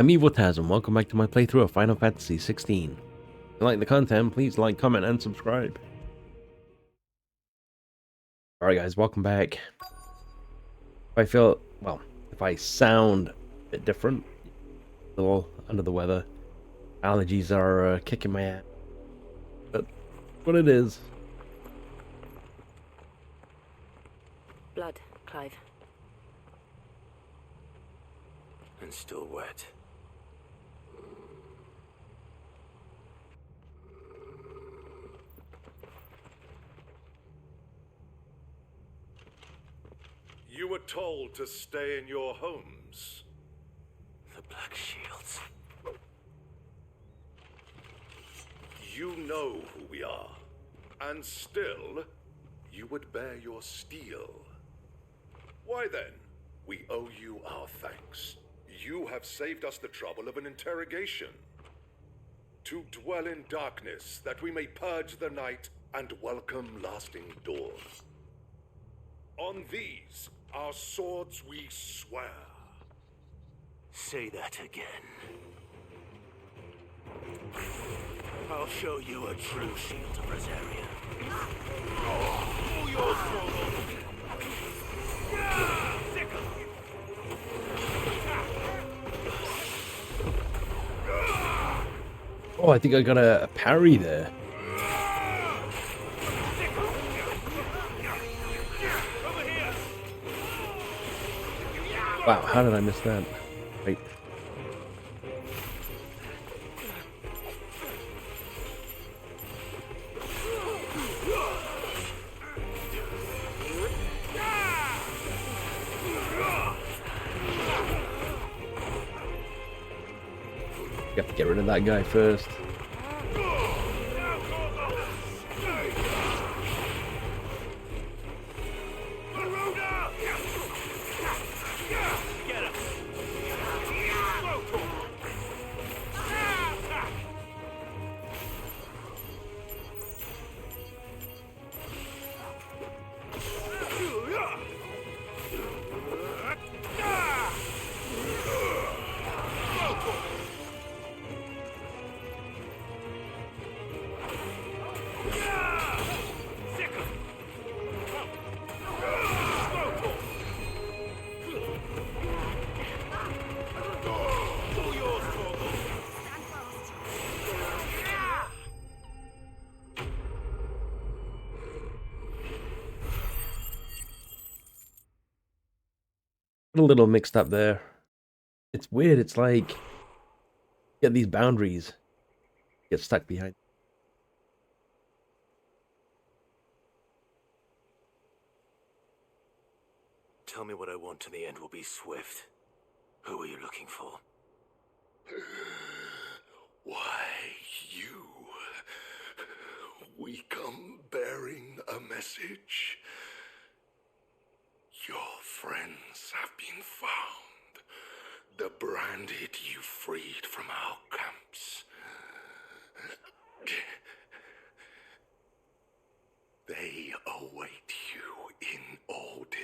I'm Evotaz and welcome back to my playthrough of Final Fantasy XVI. If you like the content, please like, comment, and subscribe. Alright guys, welcome back. If I sound a bit different, a little under the weather, allergies are kicking my ass. But what it is. Blood, Clive. And still wet. You were told to stay in your homes. The Black Shields. You know who we are. And still, you would bear your steel. Why then? We owe you our thanks. You have saved us the trouble of an interrogation. To dwell in darkness, that we may purge the night and welcome lasting dawn. On these, our swords we swear. Say that again. I'll show you a true shield of Rosaria. Pull your sword. Oh, I think I got a parry there. Wow, how did I miss that? Wait. You have to get rid of that guy first. A little mixed up there. It's weird. It's like you get these boundaries, get stuck behind. Tell me what I want and the end will be swift. Who are you looking for? Why, you. We come bearing a message. Your friends have been found. The branded you freed from our camps. They await you in Ordeal.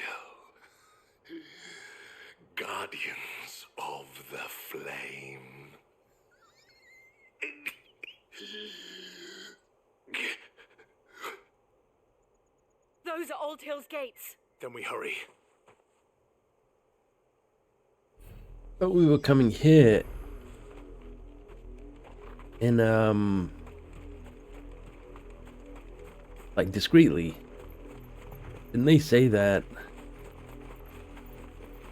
Guardians of the Flame. Those are Old Hill's gates. Then we hurry. But we were coming here in like discreetly. Didn't they say that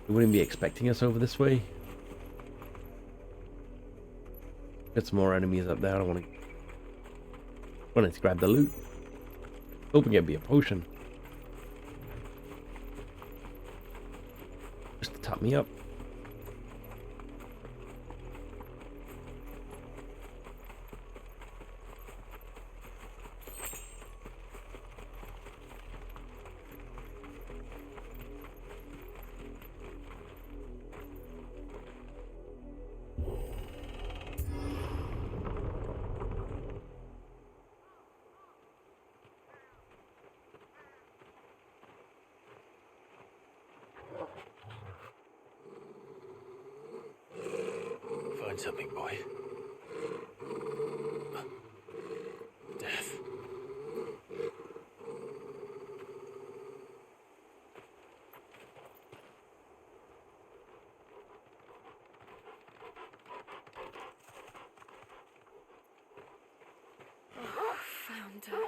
they wouldn't be expecting us over this way? Got some more enemies up there. I don't wanted to grab the loot. Hoping it'd be a potion. Just to top me up. Find something, boy. Death. Found her.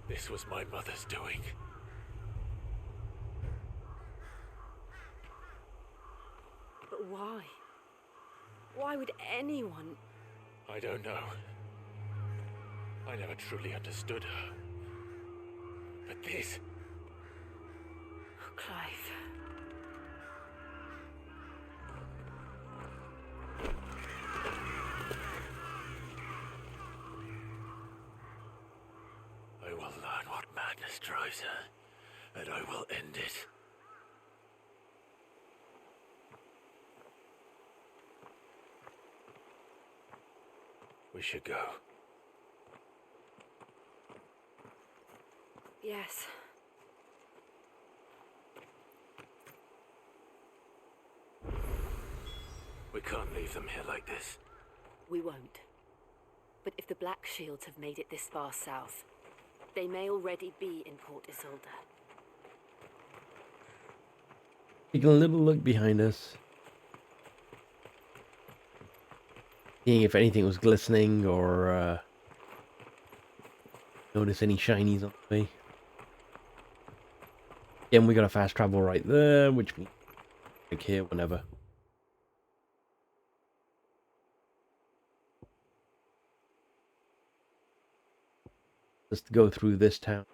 This was my mother's doing. But why? Why would anyone... I don't know. I never truly understood her. But this... Oh, Clive. I will learn what madness drives her, and I will end it. We should go. Yes. We can't leave them here like this. We won't. But if the Black Shields have made it this far south, they may already be in Port Isolde. Taking a little look behind us. Seeing if anything was glistening or notice any shinies on the way. Again, we got a fast travel right there, which means like here whenever. Just to go through this town.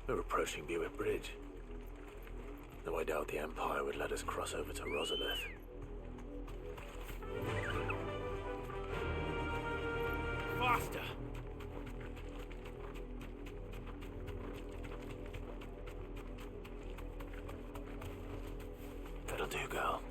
We're approaching Buick Bridge. Though I doubt the Empire would let us cross over to Rosalith. Faster! That'll do, girl.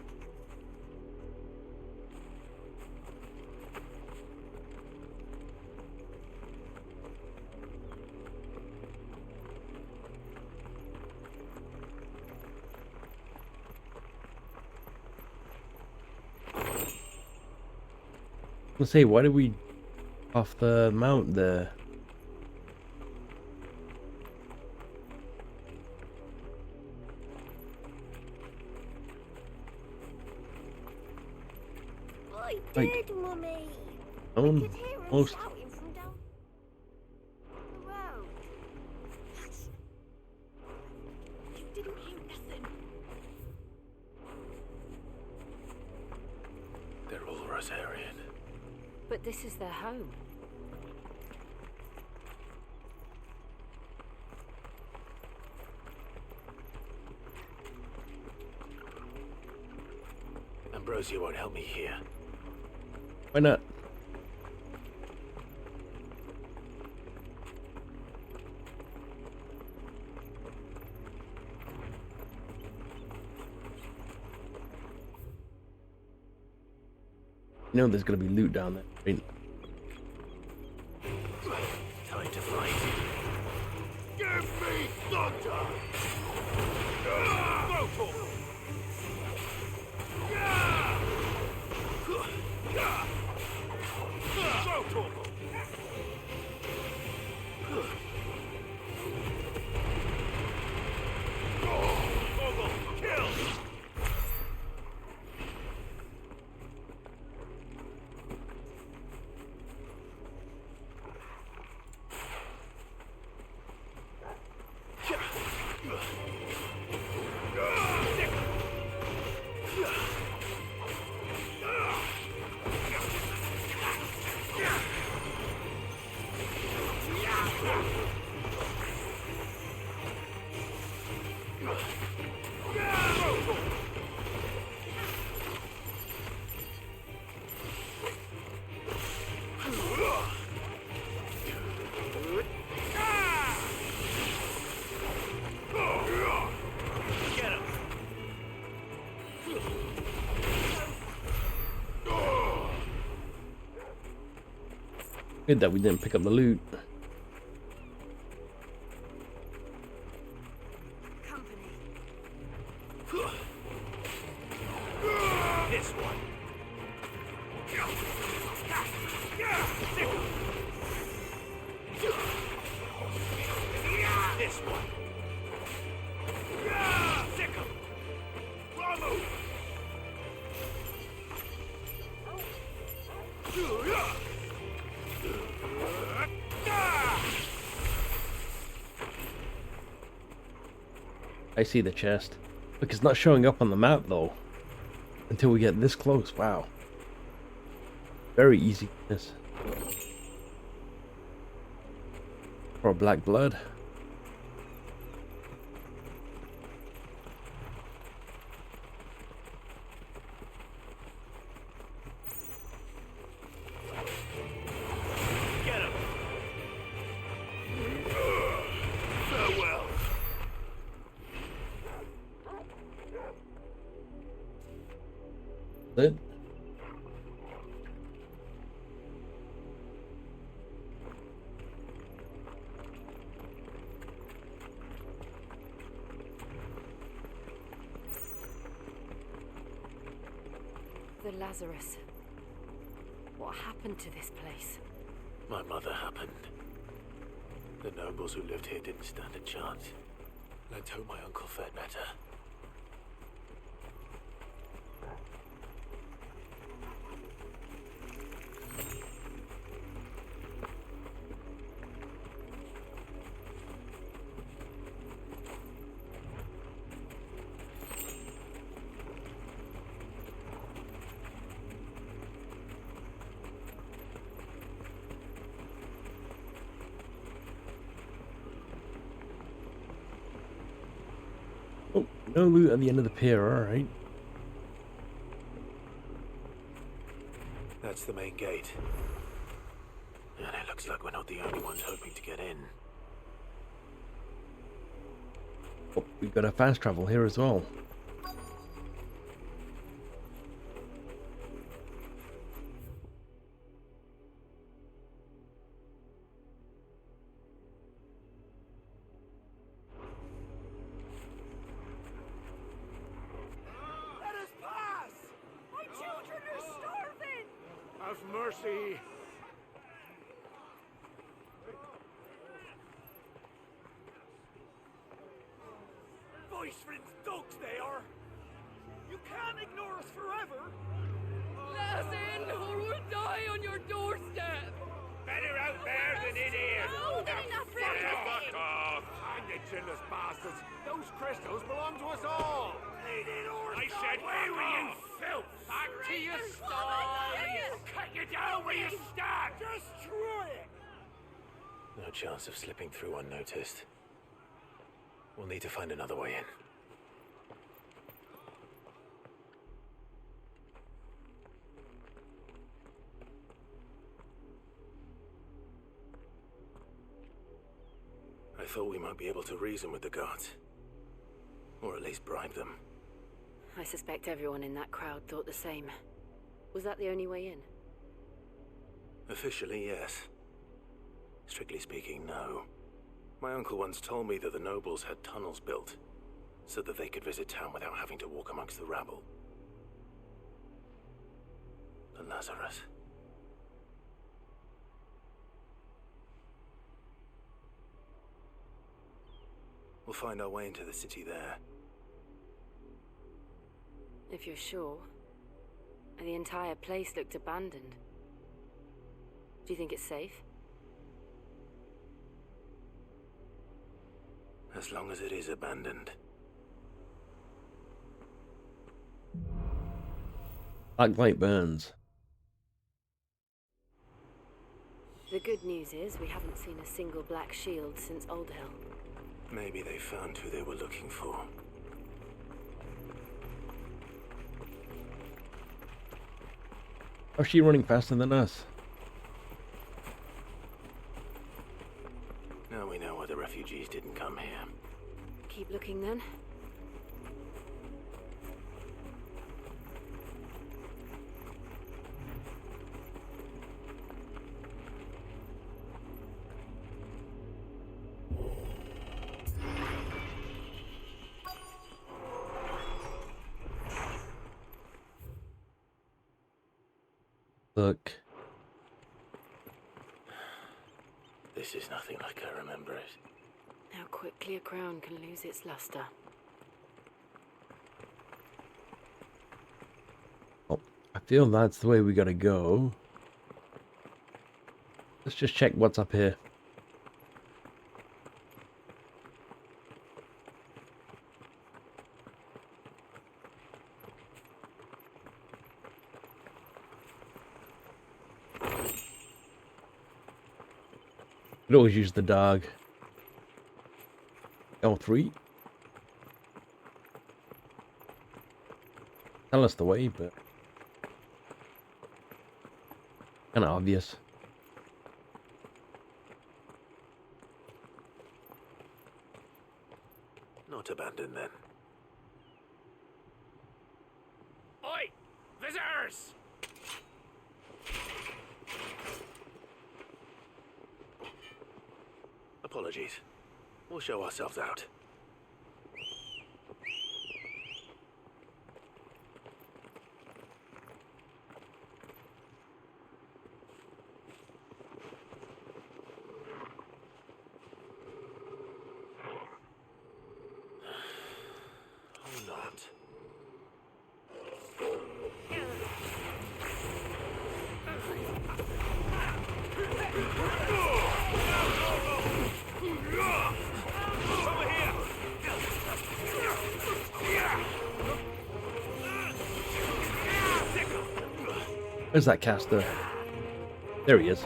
Let's say, why did we off the mount there? I Like, did, Mummy. no I one could hear him most shouting from down the road. You didn't hear nothing. They're all Rosarian. But this is their home. Ambrosia won't help me here. why not? You know there's gonna be loot down there, right? Time to fight. Give me thunder! Good that we didn't pick up the loot. Company. This one. This one. Sick 'em. Bravo. I see the chest. Look, it's not showing up on the map though. Until we get this close. Wow. Very easy. Yes. For black blood. Get him. Farewell. It. The Lazarus. What happened to this place? My mother happened. The nobles who lived here didn't stand a chance. Let's hope my uncle fared better. Oh, no loot at the end of the pier, alright. That's the main gate. And it looks like we're not the only ones hoping to get in. Oh, we've got a fast travel here as well. Let us pass! My children are starving! Have mercy! Voice-friends dogs they are! You can't ignore us forever! Let us in, or we'll die on your doorstep! Better out there than in here! More than enough for everything! off! Hang the chinless bastards! Those crystals belong to us all! I said, where were you, filth? Back to your stall! Cut you down where you stand! Destroy it! No chance of slipping through unnoticed. We'll need to find another way in. I thought we might be able to reason with the guards. Or at least bribe them. I suspect everyone in that crowd thought the same. Was that the only way in? Officially, yes. Strictly speaking, no. My uncle once told me that the nobles had tunnels built, so that they could visit town without having to walk amongst the rabble. The Lazarus. We'll find our way into the city there. If you're sure. The entire place looked abandoned. Do you think it's safe? As long as it is abandoned. Black light burns. The good news is we haven't seen a single black shield since Old Hill. Maybe they found who they were looking for. How's she running faster than us? Now we know why the refugees didn't come here. Keep looking then. Look. This is nothing like I remember it. How quickly a crown can lose its luster. Oh, I feel that's the way we gotta go. Let's just check what's up here. Could always use the dog. L3. Tell us the way, but kind of obvious. Not abandoned then. Oi! Visitors! Apologies. We'll show ourselves out. Or not. Where's that caster? There he is.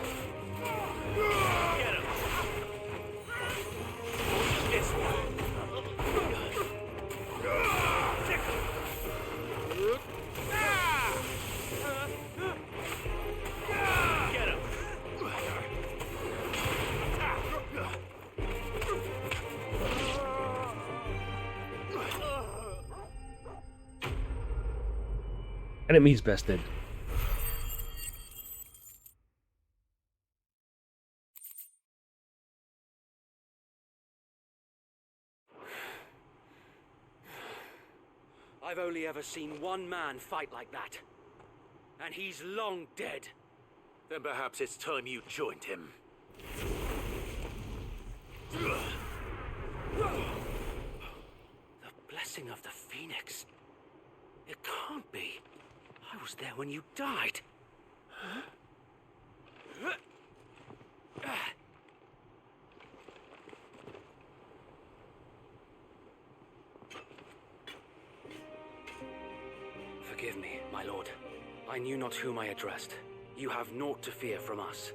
Enemies bested. I've only ever seen one man fight like that. And he's long dead. Then perhaps it's time you joined him. The blessing of the Phoenix. It can't be. I was there when you died. Forgive me, my lord. I knew not whom I addressed. You have naught to fear from us.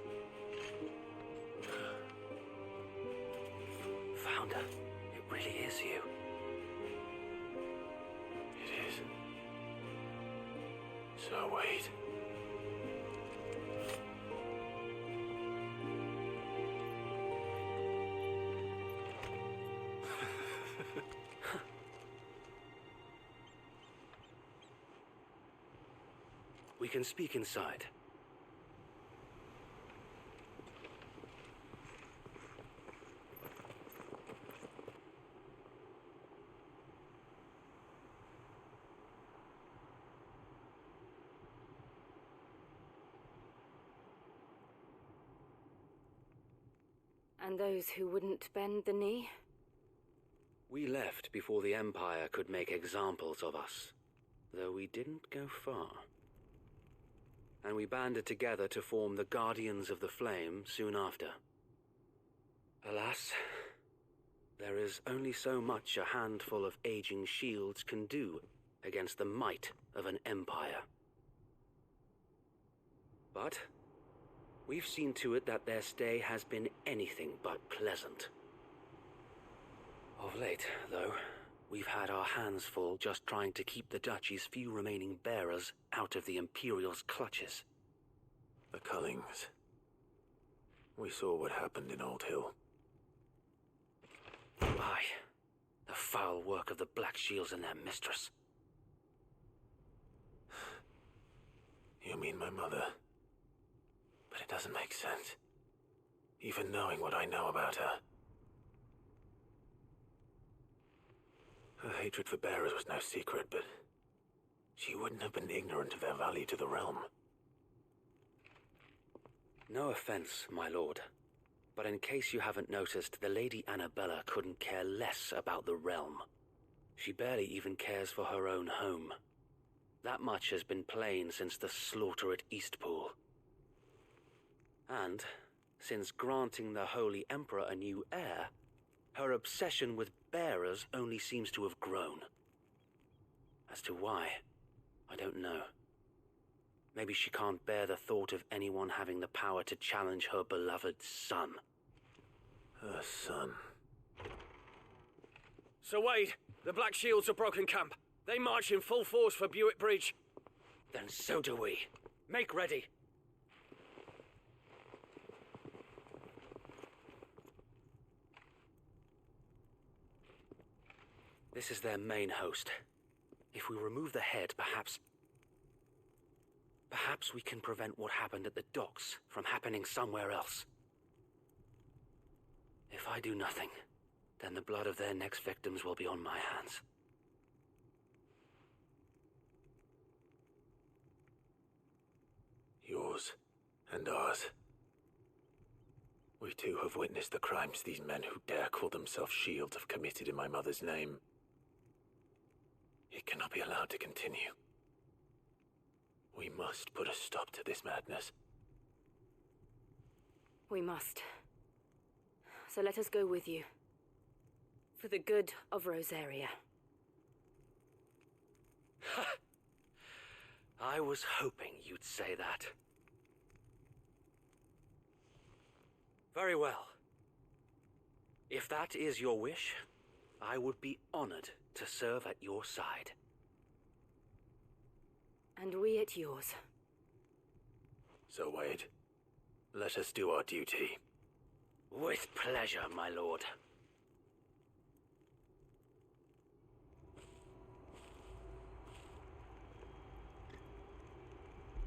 Founder, it really is you. It is. So wait. We can speak inside. And those who wouldn't bend the knee? We left before the Empire could make examples of us, though we didn't go far. And we banded together to form the Guardians of the Flame soon after. Alas, there is only so much a handful of aging shields can do against the might of an empire. But we've seen to it that their stay has been anything but pleasant. Of late, though, we've had our hands full just trying to keep the Duchy's few remaining bearers out of the Imperial's clutches. The Cullings. We saw what happened in Old Hill. Aye, the foul work of the Black Shields and their mistress. You mean my mother? But it doesn't make sense. Even knowing what I know about her. Her hatred for bearers was no secret, but she wouldn't have been ignorant of their value to the realm. No offense, my lord, but in case you haven't noticed, the Lady Annabella couldn't care less about the realm. She barely even cares for her own home. That much has been plain since the slaughter at Eastpool. And, since granting the Holy Emperor a new heir, her obsession with bearers only seems to have grown. As to why, I don't know. Maybe she can't bear the thought of anyone having the power to challenge her beloved son. Her son. Sir Wade, the Black Shields have broken camp. They march in full force for Buick Bridge. Then so do we. Make ready. This is their main host. If we remove the head, perhaps we can prevent what happened at the docks from happening somewhere else. If I do nothing, then the blood of their next victims will be on my hands. Yours and ours. We too have witnessed the crimes these men who dare call themselves Shields have committed in my mother's name. It cannot be allowed to continue. We must put a stop to this madness. We must. So let us go with you. For the good of Rosaria. I was hoping you'd say that. Very well. If that is your wish, I would be honored to serve at your side. And we at yours. So Wade, let us do our duty. With pleasure, my lord.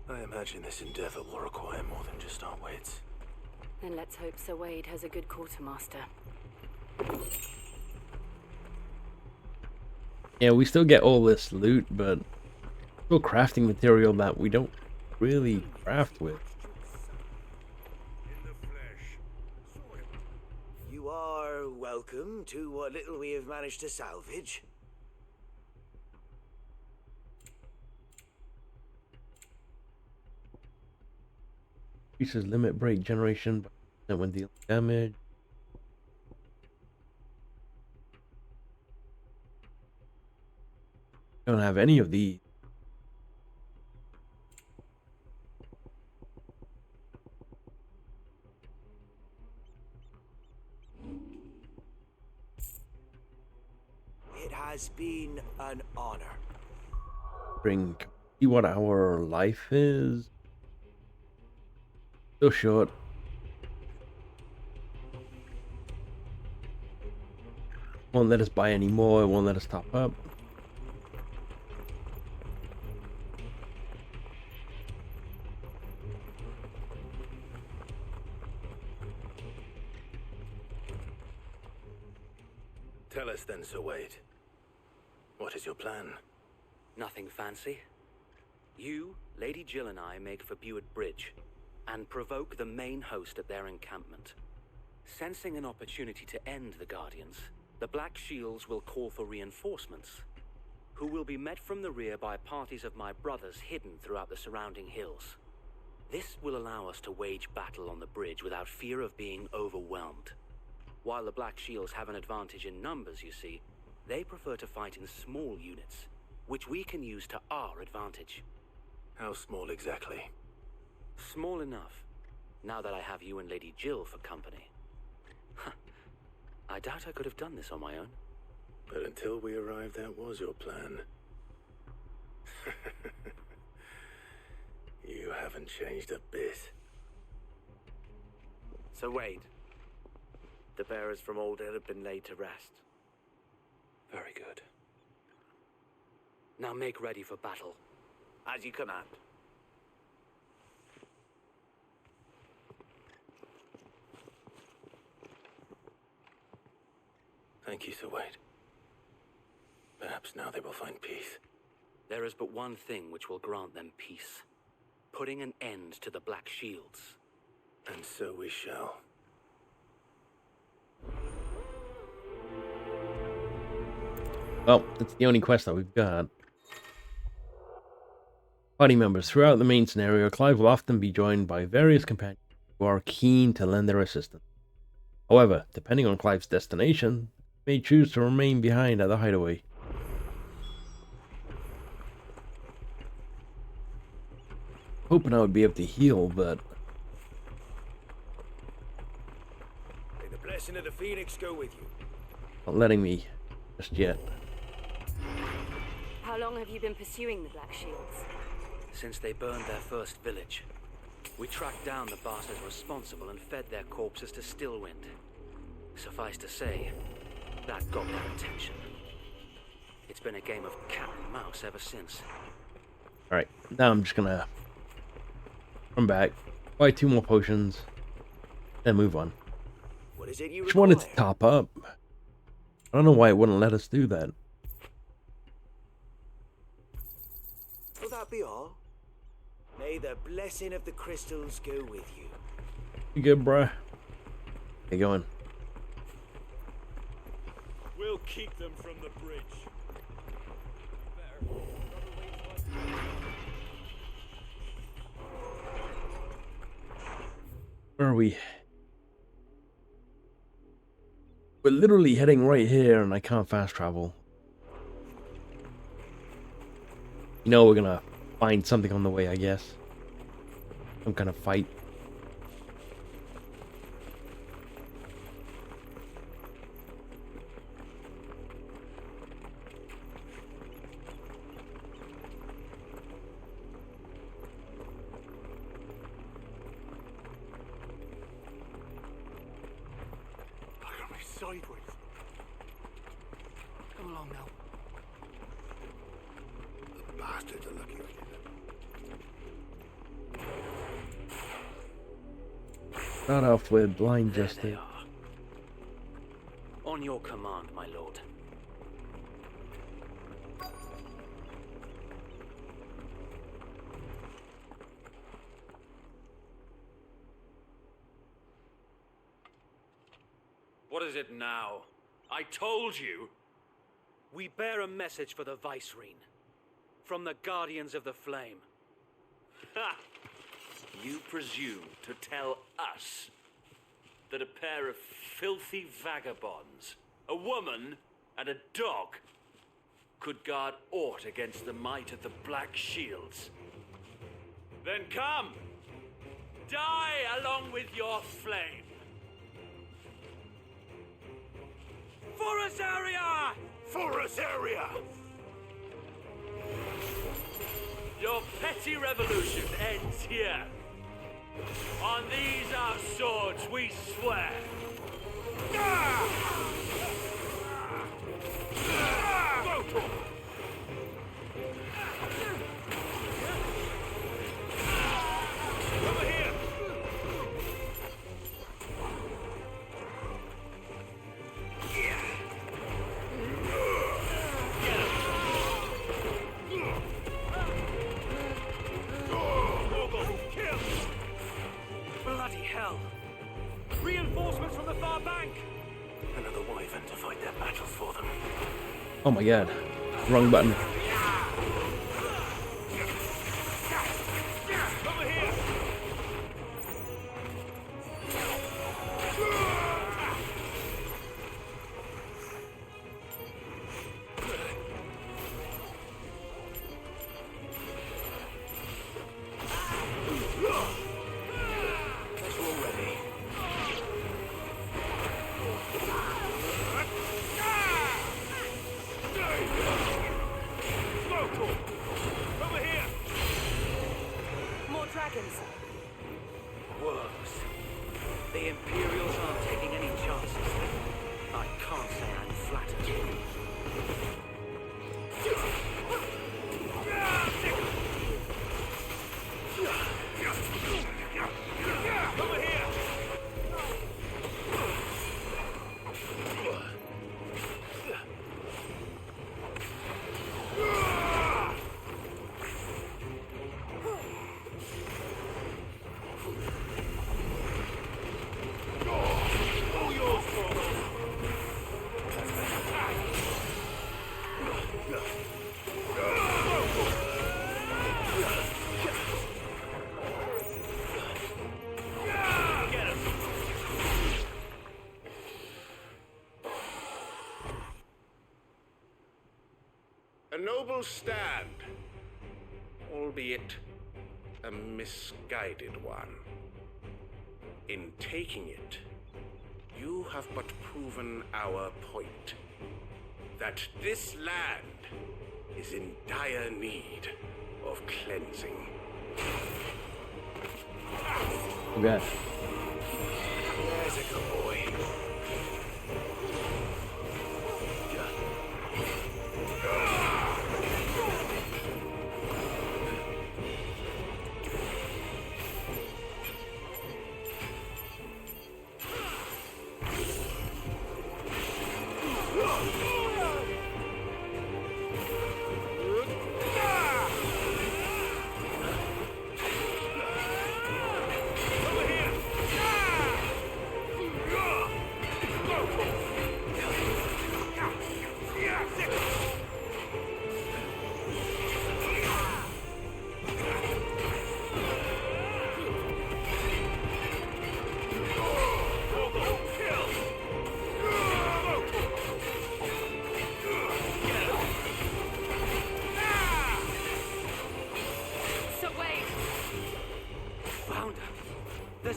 I imagine this endeavor will require more than just our wits. Then let's hope Sir Wade has a good quartermaster. Yeah, we still get all this loot, but still crafting material that we don't really craft with. You are welcome to what little we have managed to salvage. Increases limit break generation by 10% when dealing damage. Don't have any of these. It has been an honor. See what our life is. Still short. Won't let us buy any more. It won't let us top up. Tell us then, Sir Wade. What is your plan? Nothing fancy. You, Lady Jill and I make for Buick Bridge and provoke the main host at their encampment. Sensing an opportunity to end the Guardians, the Black Shields will call for reinforcements, who will be met from the rear by parties of my brothers hidden throughout the surrounding hills. This will allow us to wage battle on the bridge without fear of being overwhelmed. While the Black Shields have an advantage in numbers, you see, they prefer to fight in small units, which we can use to our advantage. How small exactly? Small enough Now that I have you and Lady Jill for company. I doubt I could have done this on my own. But until we arrived, that was your plan. You haven't changed a bit. So Wade, the bearers from Old Hill have been laid to rest. Very good. Now make ready for battle. As you command. Thank you, Sir Wade. Perhaps now they will find peace. There is but one thing which will grant them peace. Putting an end to the Black Shields. And so we shall. Well, that's the only quest that we've got. Party members. Throughout the main scenario, Clive will often be joined by various companions who are keen to lend their assistance. However, depending on Clive's destination, he may choose to remain behind at the hideaway. Hoping I would be able to heal, but May the blessing of the Phoenix go with you. not letting me just yet. How long have you been pursuing the Black Shields? Since they burned their first village, we tracked down the bastards responsible and fed their corpses to Stillwind. Suffice to say, that got their attention. It's been a game of cat and mouse ever since. Alright, now I'm just gonna come back, buy 2 more potions, then move on. What is it you Just wanted to require? top up. I don't know why it wouldn't let us do that. Will that be all? May the blessing of the crystals go with you. You good, bruh? How you going? We'll keep them from the bridge. Where are we? We're literally heading right here and I can't fast travel. You know we're gonna find something on the way, I guess. Some kind of fight. Look at me sideways. Come along now. The bastards are looking at you. Start off with blind There they justice. are. On your command, my lord. What is it now? I told you! We bear a message for the Vicereine. From the Guardians of the Flame. Ha! You presume to tell us that a pair of filthy vagabonds, a woman and a dog, could guard aught against the might of the Black Shields? Then come! Die along with your flame! For Azaria! For Azaria! Your petty revolution ends here. On these our swords we swear. Over here! Bloody hell! Reinforcements from the far bank! Another wyvern to fight their battles for them. Oh my god. Wrong button. Over here! A noble stand, albeit a misguided one. In taking it, you have but proven our point, that this land is in dire need of cleansing. Yeah. There's a good boy.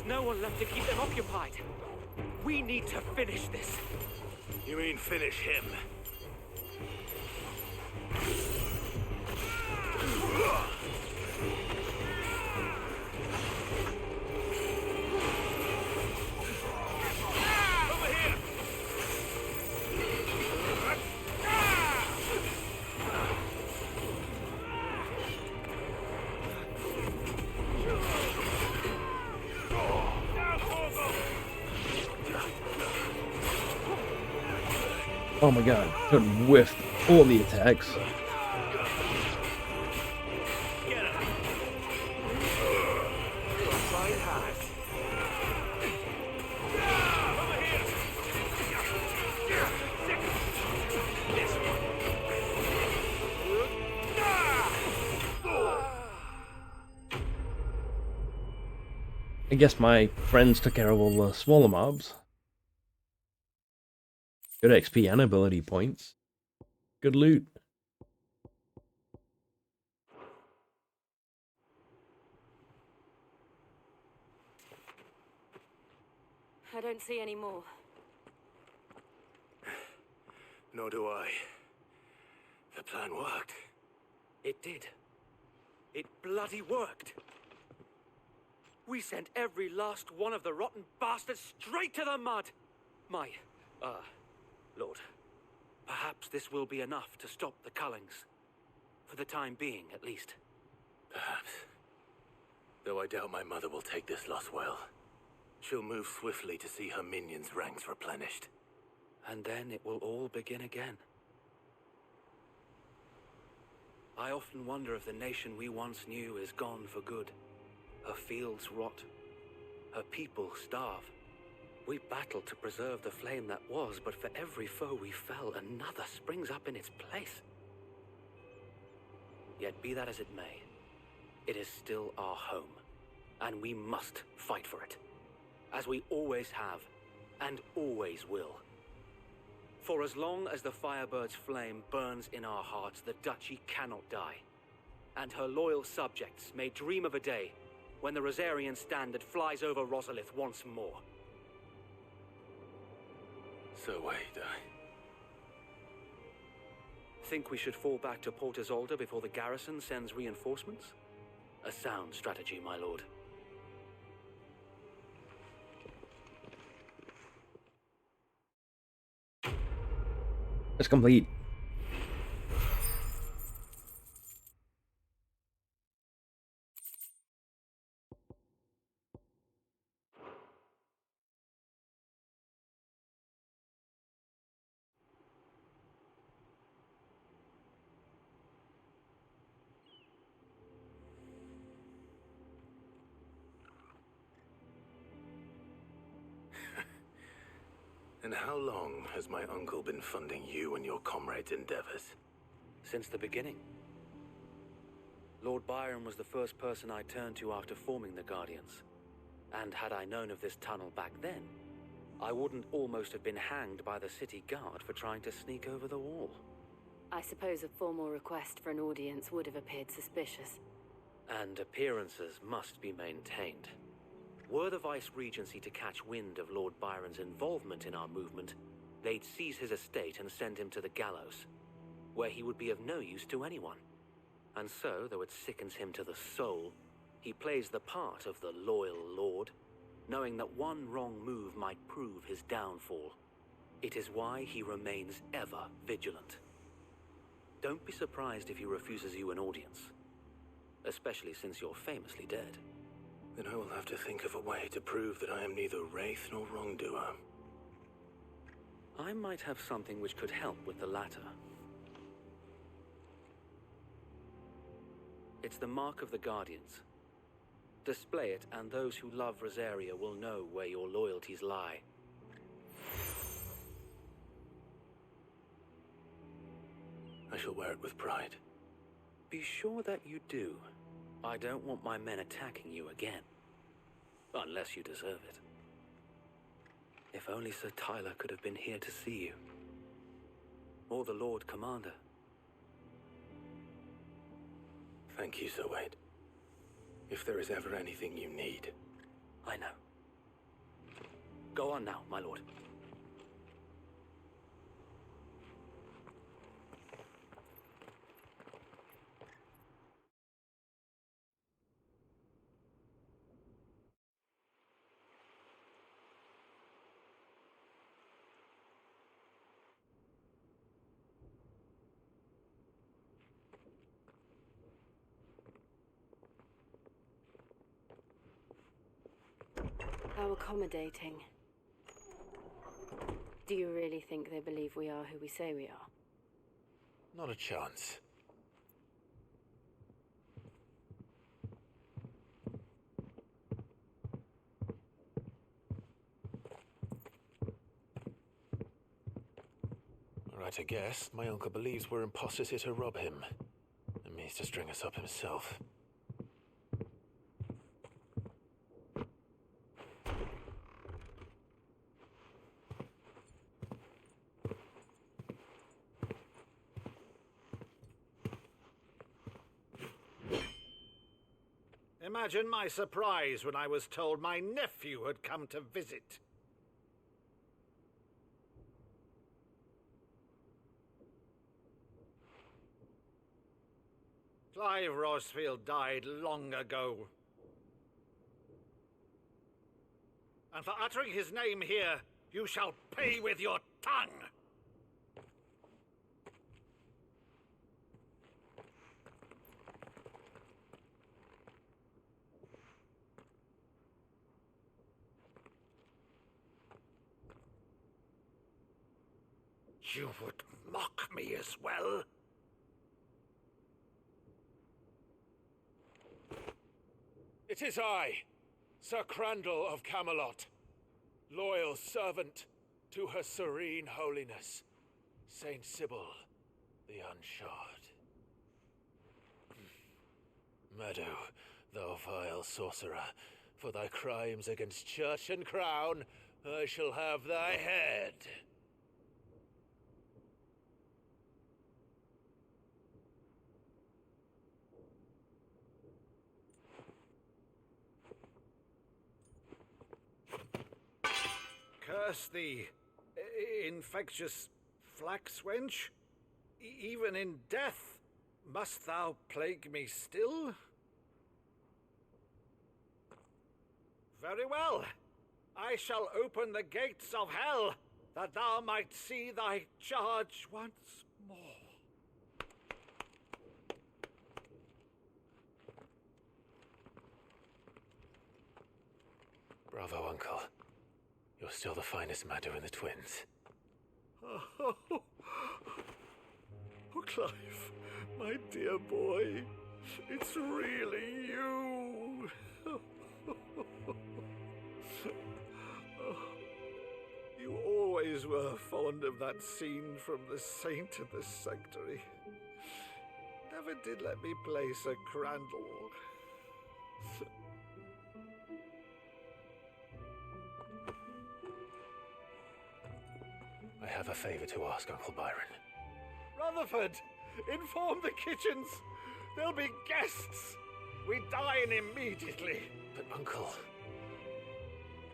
No one left to keep them occupied. We need to finish this. You mean finish him? Oh my god, could whiffed all the attacks. I guess my friends took care of all the smaller mobs. Good XP and ability points. Good loot. I don't see any more. Nor do I. The plan worked. It did. It bloody worked. We sent every last one of the rotten bastards straight to the mud. My, Lord, perhaps this will be enough to stop the Cullings. For the time being, at least. Perhaps. Though I doubt my mother will take this loss well. She'll move swiftly to see her minions' ranks replenished. And then it will all begin again. I often wonder if the nation we once knew is gone for good. Her fields rot. Her people starve. We battled to preserve the flame that was, but for every foe we fell, another springs up in its place. Yet be that as it may, it is still our home, and we must fight for it, as we always have, and always will. For as long as the Firebird's flame burns in our hearts, the Duchy cannot die, and her loyal subjects may dream of a day when the Rosarian standard flies over Rosalith once more. So wait, Think we should fall back to Port Isolde before the garrison sends reinforcements? A sound strategy, my lord. It's complete. And how long has my uncle been funding you and your comrades' endeavors? Since the beginning. Lord Byron was the first person I turned to after forming the Guardians. And had I known of this tunnel back then, I wouldn't almost have been hanged by the city guard for trying to sneak over the wall. I suppose a formal request for an audience would have appeared suspicious. And appearances must be maintained. Were the Vice-Regency to catch wind of Lord Byron's involvement in our movement, they'd seize his estate and send him to the gallows, where he would be of no use to anyone. And so, though it sickens him to the soul, he plays the part of the loyal lord, knowing that one wrong move might prove his downfall. It is why he remains ever vigilant. Don't be surprised if he refuses you an audience, especially since you're famously dead. Then I will have to think of a way to prove that I am neither wraith nor wrongdoer. I might have something which could help with the latter. It's the Mark of the Guardians. Display it, and those who love Rosaria will know where your loyalties lie. I shall wear it with pride. Be sure that you do. I don't want my men attacking you again. Unless you deserve it. If only Sir Tyler could have been here to see you. Or the Lord Commander. Thank you, Sir Wade. If there is ever anything you need. I know. Go on now, my lord. How accommodating. Do you really think they believe we are who we say we are? Not a chance. Right, I guess. My uncle believes we're imposters here to rob him. And means to string us up himself. Imagine my surprise when I was told my nephew had come to visit. Clive Rosfield died long ago. And for uttering his name here, you shall pay with your tongue! You would mock me as well? It is I, Sir Crandall of Camelot, loyal servant to Her Serene Holiness, Saint Sybil the Unshod. Meadow, thou vile sorcerer, for thy crimes against church and crown, I shall have thy head. Curse thee, infectious flax wench. Even in death, must thou plague me still? Very well. I shall open the gates of hell, that thou might see thy charge once more. Bravo, Uncle. You're still the finest Maddo in the twins. Oh, Clive, my dear boy, it's really you. You always were fond of that scene from The Saint in the Sanctuary. Never did let me play Sir Crandall. I have a favor to ask, Uncle Byron. Rutherford, inform the kitchens. There'll be guests. We dine immediately. But, Uncle...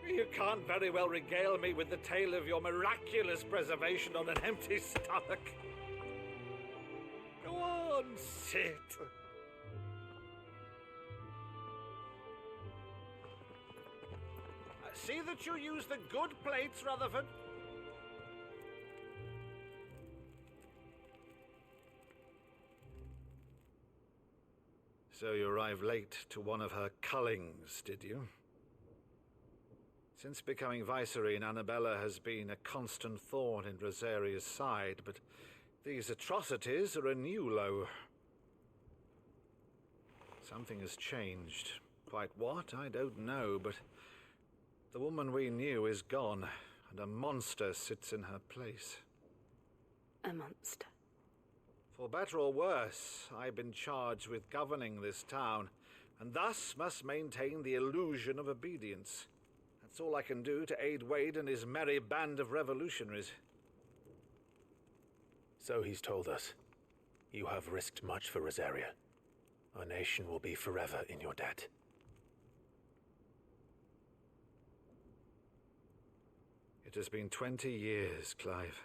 You can't very well regale me with the tale of your miraculous preservation on an empty stomach. Go on, sit. See that you use the good plates, Rutherford. So you arrived late to one of her cullings, did you? Since becoming Vicereine, Annabella has been a constant thorn in Rosaria's side, but these atrocities are a new low. Something has changed. Quite what, I don't know, but the woman we knew is gone, and a monster sits in her place. A monster. For better or worse, I've been charged with governing this town, and thus must maintain the illusion of obedience. That's all I can do to aid Wade and his merry band of revolutionaries. So he's told us. You have risked much for Rosaria. Our nation will be forever in your debt. It has been 20 years, Clive.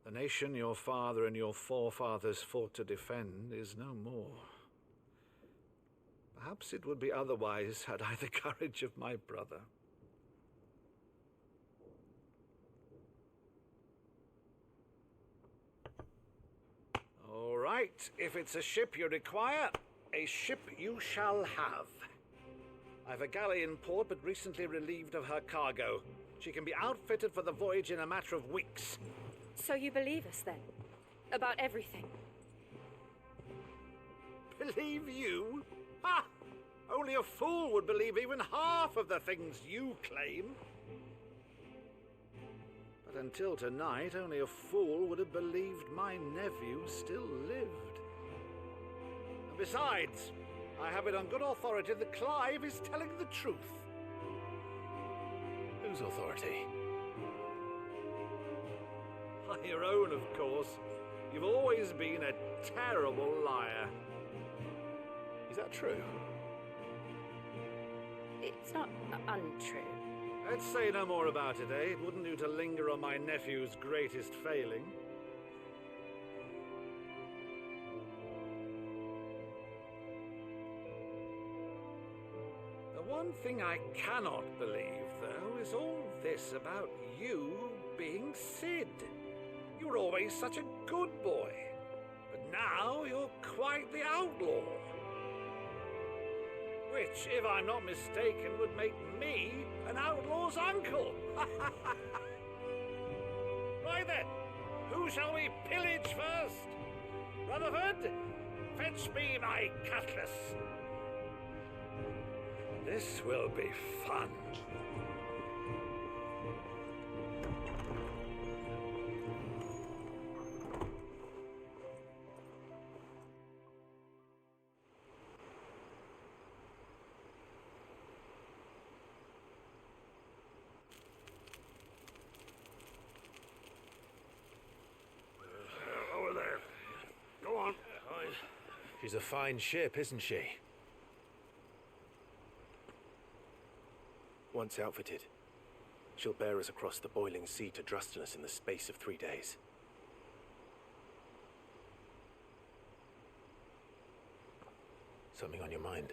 The nation your father and your forefathers fought to defend is no more. Perhaps it would be otherwise had I the courage of my brother. All right, if it's a ship you require, a ship you shall have. I've a galley in port, but recently relieved of her cargo. She can be outfitted for the voyage in a matter of weeks. So you believe us then? About everything? Believe you? Ha! Only a fool would believe even half of the things you claim. But until tonight, only a fool would have believed my nephew still lived. And besides, I have it on good authority that Clive is telling the truth. Whose authority? Your own, of course. You've always been a terrible liar. Is that true? It's not untrue. Let's say no more about it, eh? It wouldn't do to linger on my nephew's greatest failing. The one thing I cannot believe, though, is all this about you being Sid. You were always such a good boy, but now you're quite the outlaw. Which, if I'm not mistaken, would make me an outlaw's uncle. Right then, who shall we pillage first? Rutherford, fetch me my cutlass. This will be fun. Over there. Go on. She's a fine ship, isn't she? Once outfitted, she'll bear us across the boiling sea to Drustinus in the space of 3 days. Something on your mind?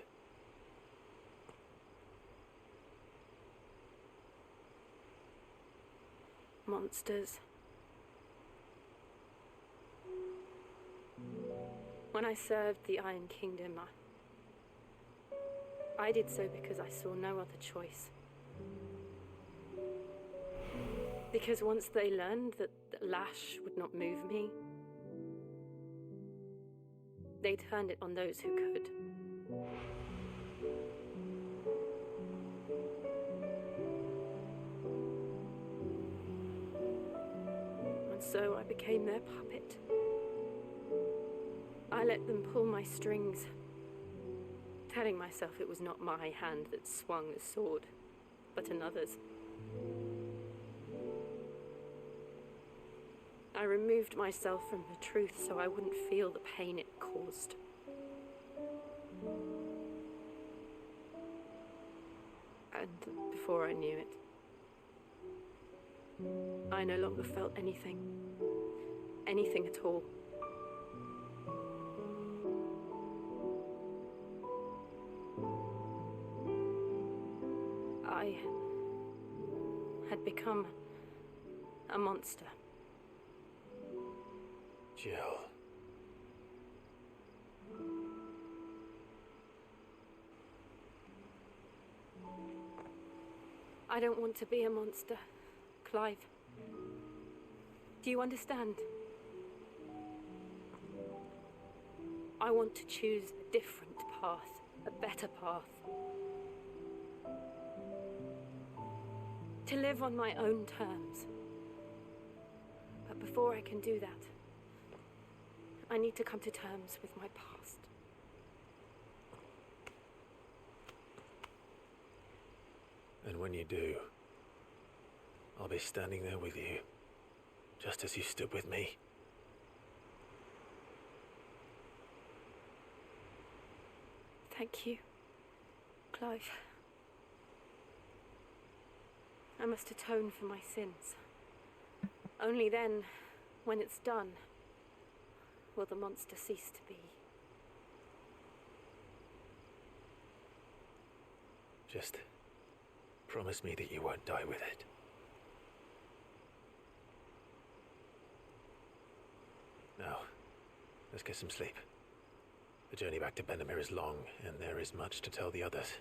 Monsters. When I served the Iron Kingdom, I did so because I saw no other choice. Because once they learned that Lash would not move me, they turned it on those who could. And so I became their puppet. I let them pull my strings, telling myself it was not my hand that swung the sword, but another's. I removed myself from the truth so I wouldn't feel the pain it caused. And before I knew it, I no longer felt anything. Anything at all. I had become a monster. Jill. I don't want to be a monster, Clive. Do you understand? I want to choose a different path, a better path. To live on my own terms. But before I can do that, I need to come to terms with my past. And when you do, I'll be standing there with you, just as you stood with me. Thank you, Clive. I must atone for my sins. Only then, when it's done, will the monster cease to be. Just promise me that you won't die with it. Now, let's get some sleep. The journey back to Benamir is long, and there is much to tell the others.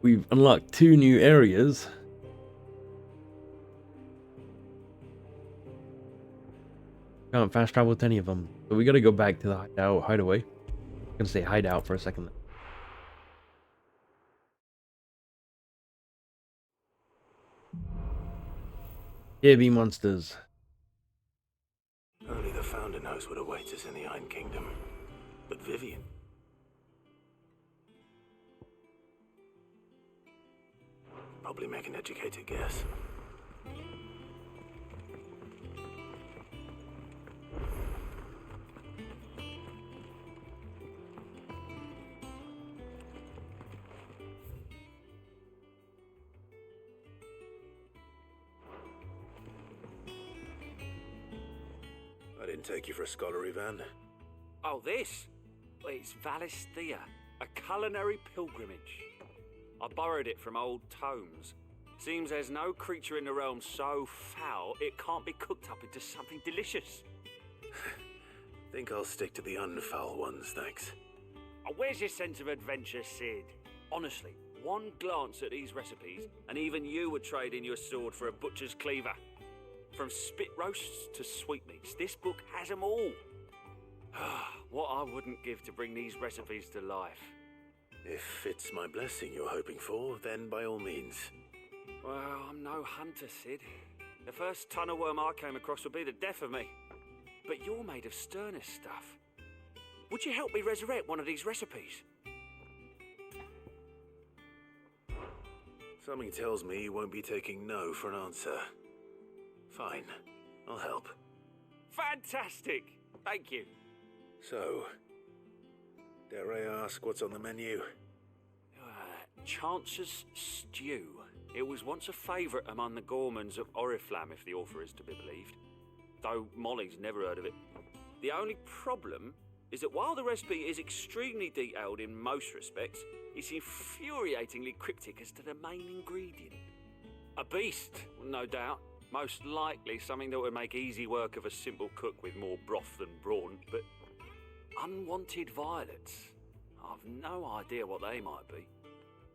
We've unlocked 2 new areas. Can't fast travel to any of them, so we gotta go back to the hideaway. I'm gonna say hideout for a second. Here be monsters. Only the Founder knows what awaits us in the Iron Kingdom. But Vivian... probably make an educated guess. I didn't take you for a scholar, Ivan. Oh, this? Well, it's Valisthea, a culinary pilgrimage. I borrowed it from old tomes. Seems there's no creature in the realm so foul it can't be cooked up into something delicious. Think I'll stick to the unfoul ones, thanks. Oh, where's your sense of adventure, Sid? Honestly, one glance at these recipes, and even you would trade in your sword for a butcher's cleaver. From spit roasts to sweetmeats, this book has them all. What I wouldn't give to bring these recipes to life. If it's my blessing you're hoping for, then by all means. Well, I'm no hunter, Sid. The first ton of worm I came across would be the death of me. But you're made of sterner stuff. Would you help me resurrect one of these recipes? Something tells me you won't be taking no for an answer. Fine, I'll help. Fantastic! Thank you. So, dare I ask what's on the menu? Chance's Stew. It was once a favourite among the gourmands of Oriflamme, if the author is to be believed. Though Molly's never heard of it. The only problem is that while the recipe is extremely detailed in most respects, it's infuriatingly cryptic as to the main ingredient. A beast, no doubt. Most likely something that would make easy work of a simple cook with more broth than brawn, but unwanted violets. I've no idea what they might be.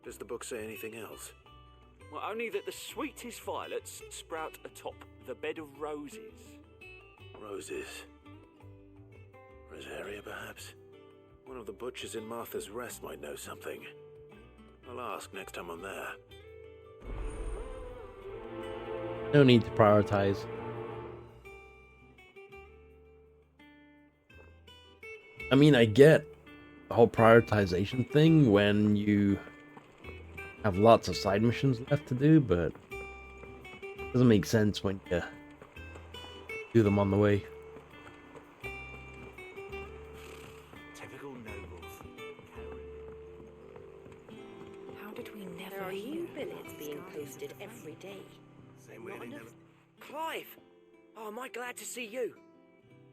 Does the book say anything else? Well, only that the sweetest violets sprout atop the bed of roses. Roses. Rosaria, perhaps? One of the butchers in Martha's Rest might know something. I'll ask next time I'm there. No need to prioritize. I mean, I get the whole prioritization thing when you have lots of side missions left to do, but it doesn't make sense when you do them on the way. Typical nobles. How did we never There are hear new about billets this being Guardian posted of the every day. Same way they never. Clive! Oh, am I glad to see you?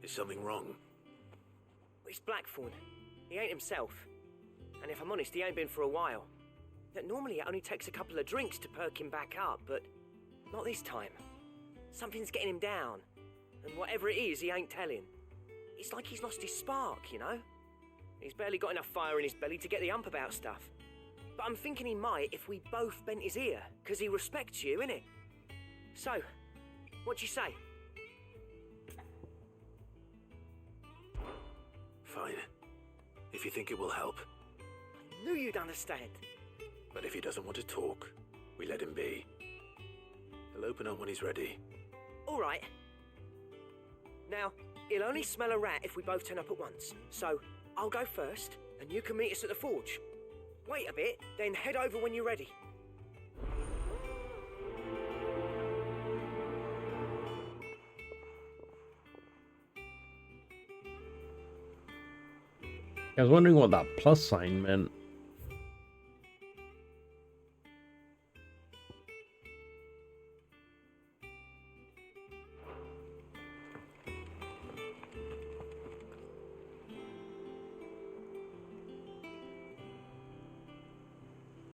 Is something wrong? It's Blackthorn. He ain't himself. And if I'm honest, he ain't been for a while. That normally it only takes a couple of drinks to perk him back up, but not this time. Something's getting him down. And whatever it is, he ain't telling. It's like he's lost his spark, you know? He's barely got enough fire in his belly to get the ump about stuff. But I'm thinking he might if we both bent his ear, because he respects you, innit? So, what you say? Fine. If you think it will help. I knew you'd understand. But if he doesn't want to talk, we let him be. He'll open up when he's ready. All right. Now, he'll only smell a rat if we both turn up at once. So, I'll go first, and you can meet us at the forge. Wait a bit, then head over when you're ready. I was wondering what that plus sign meant.